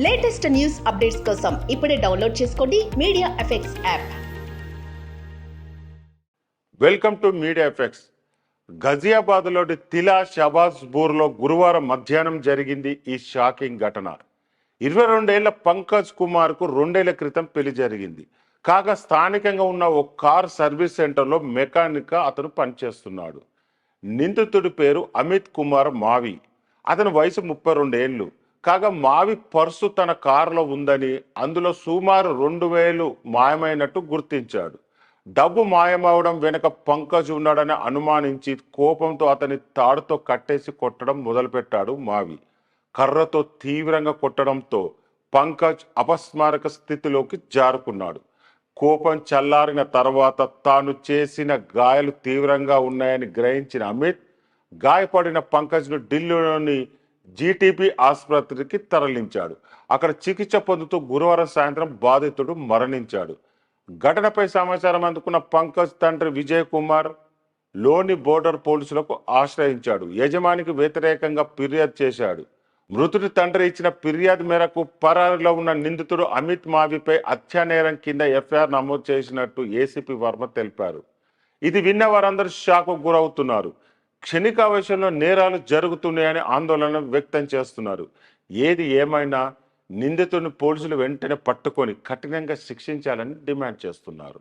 Latest news updates కోసం ఇప్పుడే download చేసుకోండి media effects app. Welcome to media effects. గజియాబాద్లోని తిలా షబాజ్పూర్లో గురువారం మధ్యాహ్నం జరిగింది ఈ షాకింగ్ ఘటన. 22 ఏళ్ల పంకజ్ కుమార్కు 2 ఏళ్ల క్రితం పెళ్లి జరిగింది. కాగా స్థానికంగా ఉన్న ఓ కార్ సర్వీస్ సెంటర్లో మెకానిక్గా అతను పనిచేస్తున్నాడు. నిందితుడి పేరు అమిత్ కుమార్ మావి. అతని వయసు 32 ఏళ్ళు. కాగా మావి పర్సు తన కారులో ఉందని, అందులో సుమారు 2,000 మాయమైనట్టు గుర్తించాడు. డబ్బు మాయమవడం వెనుక పంకజ్ ఉన్నాడని అనుమానించి కోపంతో అతని తాడుతో కట్టేసి కొట్టడం మొదలుపెట్టాడు మావి. కర్రతో తీవ్రంగా కొట్టడంతో పంకజ్ అపస్మారక స్థితిలోకి జారుకున్నాడు. కోపం చల్లారిన తర్వాత తాను చేసిన గాయాలు తీవ్రంగా ఉన్నాయని గ్రహించిన అమిత్ గాయపడిన పంకజ్ను ఢిల్లీలోని జీటీపీ ఆసుపత్రికి తరలించాడు. అక్కడ చికిత్స పొందుతూ గురువారం సాయంత్రం బాధితుడు మరణించాడు. ఘటనపై సమాచారం అందుకున్న పంకజ్ తండ్రి విజయ్ కుమార్ లోని బోర్డర్ పోలీసులకు ఆశ్రయించాడు. యజమానికి వ్యతిరేకంగా ఫిర్యాదు చేశాడు. మృతుడి తండ్రి ఇచ్చిన ఫిర్యాదు మేరకు పరారీలో ఉన్న నిందితుడు అమిత్ మావిపై హత్యానేరం కింద ఎఫ్ఐఆర్ నమోదు చేసినట్టు ఏసీపీ వర్మ తెలిపారు. ఇది విన్న వారందరూ షాకు గురవుతున్నారు. క్షణికావేశంలో నేరాలు జరుగుతున్నాయని ఆందోళన వ్యక్తం చేస్తున్నారు. ఏది ఏమైనా నిందితుడిని పోలీసులు వెంటనే పట్టుకొని కఠినంగా శిక్షించాలని డిమాండ్ చేస్తున్నారు.